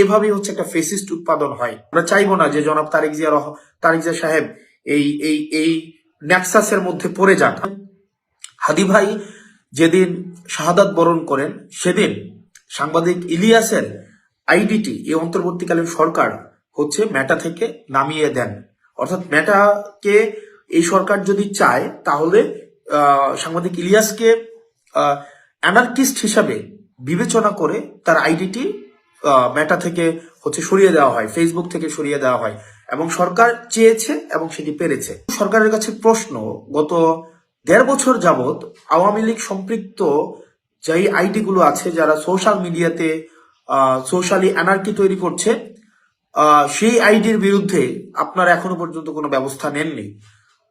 এভাবেই হচ্ছে একটা ফেসিস্ট উৎপাদন হয়। আমরা চাইবো না যে জনাব তারেক জিয়া সাহেব এই এই এই নেক্সাসের মধ্যে পড়ে যান। হাদি ভাই যেদিন শাহাদাত বরণ করেন সেদিন সাংবাদিক ইলিয়াসের আইডিটি এই অন্তর্বর্তীকালীন সরকার হচ্ছে মেটা থেকে নামিয়ে দেন। অর্থাৎ মেটাকে এই সরকার যদি চায় তাহলে সাংবাদিক ইলিয়াসকে অ্যানার্কিস্ট হিসাবে বিবেচনা করে তার আইডিটি মেটা থেকে হচ্ছে সরিয়ে দেওয়া হয়, ফেসবুক থেকে সরিয়ে দেওয়া হয়, এবং সরকার চেয়েছে এবং সেটি পেরেছে। সরকারের কাছে প্রশ্ন, গত 1.5 বছর যাবৎ আওয়ামী লীগ সম্পৃক্ত যেই আইডি গুলো আছে, যারা সোশ্যাল মিডিয়াতে সোশ্যালি অ্যানার্কি তৈরি করছে, সেই আইডির বিরুদ্ধে আপনারা এখনো পর্যন্ত কোনো ব্যবস্থা নেননি।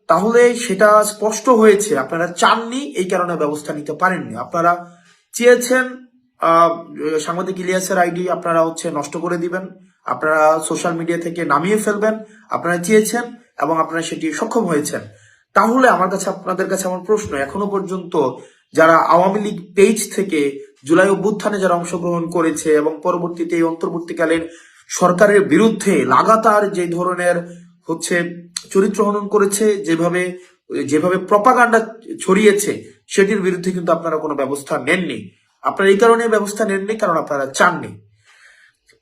তাহলে সেটা স্পষ্ট হয়েছে আপনারা চাননি, এই কারণে ব্যবস্থা নিতে পারেননি। আপনারা চেয়েছেন সাংবাদিক ইলিয়াসের আইডি আপনারা হচ্ছে নষ্ট করে দিবেন, আপনারা সোশ্যাল মিডিয়া থেকে নামিয়ে ফেলবেন, আপনারা চেয়েছেন এবং আপনারা সেটি সক্ষম হয়েছেন। তাহলে আপনাদের কাছে আমার প্রশ্ন, এখনো পর্যন্ত যারা আওয়ামী লীগ পেজ থেকে জুলাই অভ্যুত্থানে যারা অংশগ্রহণ করেছে এবং পরবর্তীতে এই অন্তর্বর্তীকালীন সরকারের বিরুদ্ধে লাগাতার যে ধরনের হচ্ছে চরিত্র হনন করেছে, যেভাবে প্রপাগান্ডা ছড়িয়েছে, সেটির বিরুদ্ধে কিন্তু আপনারা কোনো ব্যবস্থা নেননি। আপনারা এই কারণে ব্যবস্থা নেননি কারণ আপনারা চাননি।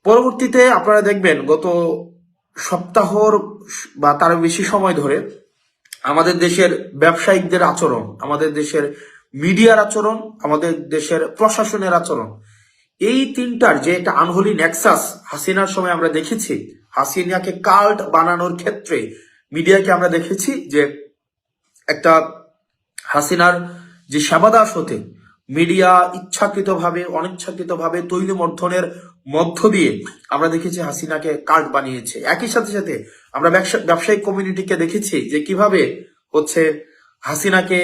পরবর্তীতে আপনারা দেখবেন গত সপ্তাহর বা তার বেশি সময় ধরে আমাদের দেশের ব্যবসায়িকদের আচরণ, আমাদের দেশের মিডিয়ার আচরণ, আমাদের দেশের প্রশাসনের আচরণ, এই তিনটার যে একটা আনহোলি নেক্সাস হাসিনার সময় আমরা দেখেছি। হাসিনাকে কাল্ট বানানোর ক্ষেত্রে মিডিয়াকে আমরা দেখেছি যে একটা হাসিনার যে সেবাদাস হতে মিডিয়া ইচ্ছাকৃতভাবে অনিচ্ছাকৃতভাবে তৈলমর্ধনের মধ্য দিয়ে আমরা দেখেছি হাসিনাকে কাল্ট বানিয়েছে। একই সাথে সাথে আমরা ব্যবসায়িক কমিউনিটিকে দেখেছি যে কিভাবে হচ্ছে হাসিনাকে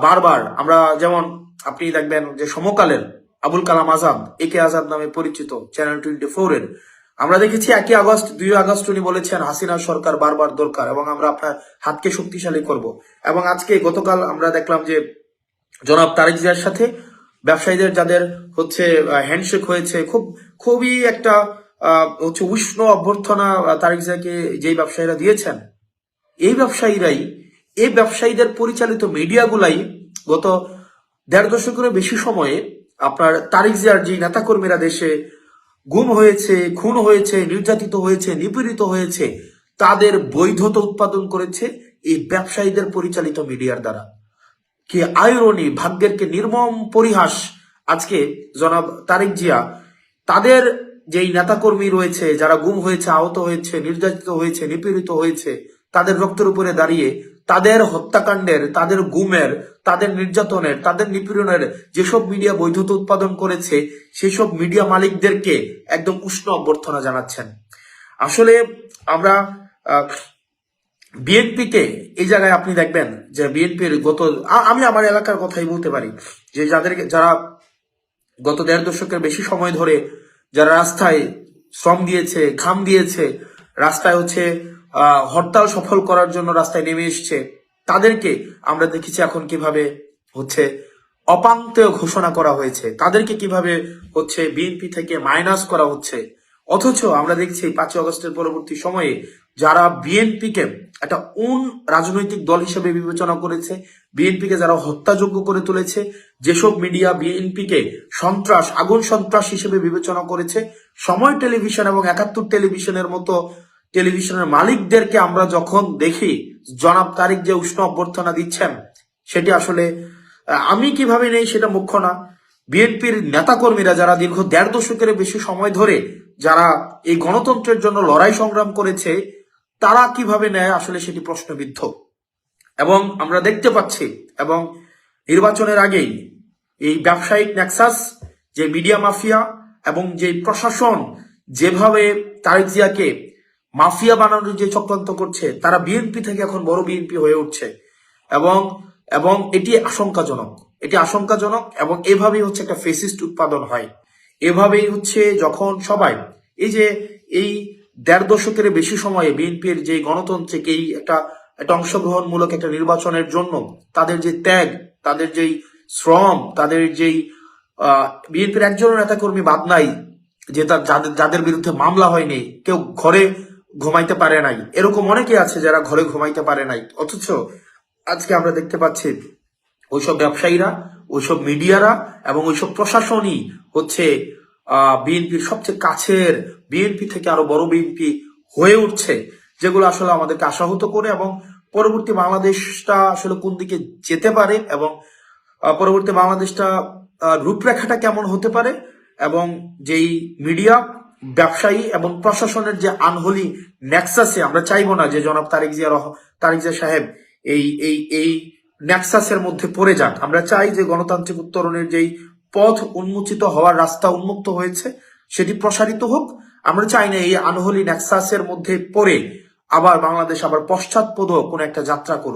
বারবার আমরা, যেমন আপনি দেখবেন যে সমকালের আবুল কালাম আজাদ, একে আজাদ নামে পরিচিত, চ্যানেল 24-এর, আমরা দেখেছি 2 আগস্ট উনি বলেছেন হাসিনার সরকার বারবার দরকার এবং আমরা আপনার হাতকে শক্তিশালী করব। এবং আজকে গতকাল আমরা দেখলাম যে জনাব তারেক জিয়ার সাথে ব্যবসায়ীদের যাদের হচ্ছে হ্যান্ডশেক হয়েছে, খুবই একটা হচ্ছে উষ্ণ অভ্যর্থনা তারেক জিয়াকে যেই ব্যবসায়ীরা দিয়েছেন, এই ব্যবসায়ীদের পরিচালিত মিডিয়াগুলাই গত 1.5 দশকের বেশি সময়ে আপনার তারেক জিয়ার যে নেতাকর্মীরা দেশে গুম হয়েছে, খুন হয়েছে, নির্যাতিত হয়েছে, নিপীড়িত হয়েছে, তাদের বৈধতা উৎপাদন করেছে এই ব্যবসায়ীদের পরিচালিত মিডিয়ার দ্বারা। কি আইরনি, ভাগ্যের কে নির্মম পরিহাস। আজকে জনাব তারেক জিয়া তাদের যেই নেতাকর্মী রয়েছে, যারা গুম হয়েছে, আহত হয়েছে, নির্যাতিত হয়েছে, নিপীড়িত হয়েছে, তাদের রক্তের উপরে দাঁড়িয়ে তাদের হত্যাকাণ্ডের, তাদের গুমের, তাদের নির্যাতনের, তাদের নিপীড়নের যেসব মিডিয়া বৈধতা উৎপাদন করেছে, সেই সব মিডিয়া মালিকদেরকে একদম উষ্ণ অভ্যর্থনা জানাচ্ছেন। আসলে আমরা বিএনপিকে এই জায়গায় আপনি দেখবেন যে বিএনপির আমি আমার এলাকার কথাই বলতে পারি যে যারা গত 1.5 দশকের বেশি সময় ধরে যারা রাস্তায় শ্রম দিয়েছে, ঘাম দিয়েছে, রাস্তায় হচ্ছে হরতাল সফল করার জন্য রাস্তায় নেমে এসছে, তাদেরকে আমরা দেখেছি এখন কিভাবে হচ্ছে অপাঙ্ক্তেয় ঘোষণা করা হয়েছে, তাদেরকে কিভাবে হচ্ছে বিএনপি থেকে মাইনাস করা হচ্ছে। অথচ আমরা দেখছি 5 আগস্টের পরবর্তী সময়ে যারা বিএনপিকে একটা রাজনৈতিক দল হিসেবে বিবেচনা করেছে, বিএনপিকে যারা হত্যাযোগ্য করে তুলেছে, যেসব মিডিয়া বিএনপিকে আগুন সন্ত্রাস হিসেবে বিবেচনা করেছে, সময় টেলিভিশন এবং 71 টেলিভিশনের মতো টেলিভিশনের মালিকদেরকে আমরা যখন দেখি জনাব তারেক যে উষ্ণ অভ্যর্থনা দিচ্ছেন, সেটি আসলে আমি কিভাবে নেই সেটা মুখ্য না। বিএনপির নেতাকর্মীরা যারা দীর্ঘ 1.5 দশকের বেশি সময় ধরে যারা এই গণতন্ত্রের জন্য লড়াই সংগ্রাম করেছে, তারা কিভাবে নেয় আসলে সেটি প্রশ্নবিদ্ধ। এবং আমরা দেখতে পাচ্ছি, এবং নির্বাচনের আগেই এই ব্যবসায়িক নেক্সাস, যে মিডিয়া মাফিয়া এবং যে প্রশাসন যেভাবে তারেক জিয়াকে মাফিয়া বানানোর যে চক্রান্ত করছে, তারা বিএনপি থেকে এখন বড় বিএনপি হয়ে উঠছে এবং এটি আশঙ্কাজনক এবং এভাবেই হচ্ছে একটা ফেসিস্ট উৎপাদন হয়। এভাবেই হচ্ছে যখন সবাই এই 1.5 দশকের বেশি সময়ে বিএনপির যে গণতান্ত্রিক এই একটা অংশগ্রহণমূলক একটা নির্বাচনের জন্য তাদের যে ত্যাগ, তাদের যেই শ্রম, তাদের যেই বিএনপির একজন নেতাকর্মী বাদ নাই, যে যাদের যাদের বিরুদ্ধে মামলা হয়নি, কেউ ঘরে ঘুমাইতে পারে নাই, এরকম অনেকে আছে যারা ঘরে ঘুমাইতে পারে নাই, অথচ আজকে আমরা দেখতে পাচ্ছি ওইসব ব্যবসায়ীরা, ওইসব মিডিয়ারা এবং ওইসব প্রশাসনই হচ্ছে বিএনপির সবচেয়ে কাছের, বিএনপি থেকে আরো বড় বিএনপি হয়ে উঠছে, যেগুলো আসলে আমাদেরকে আশাহত করে এবং পরবর্তী বাংলাদেশটা আসলে কোন দিকে যেতে পারে এবং পরবর্তী বাংলাদেশটা রূপরেখাটা কেমন হতে পারে এবং যেই মিডিয়া, ব্যবসায়ী এবং প্রশাসনের যে আনহোলি নেক্সাসে, আমরা চাইবো না যে জনাব তারেক জিয়া সাহেব এই নেক্সাসের মধ্যে পড়ে যান। আমরা চাই যে গণতান্ত্রিক উত্তরণের যেই পথ উন্মোচিত হওয়ার রাস্তা উন্মুক্ত হয়েছে সেটি প্রসারিত হোক। আমরা চাই না এই আনহোলি নেক্সাসের মধ্যে পড়ে আবার বাংলাদেশ আবার পশ্চাৎপদ কোন একটা যাত্রা করুক।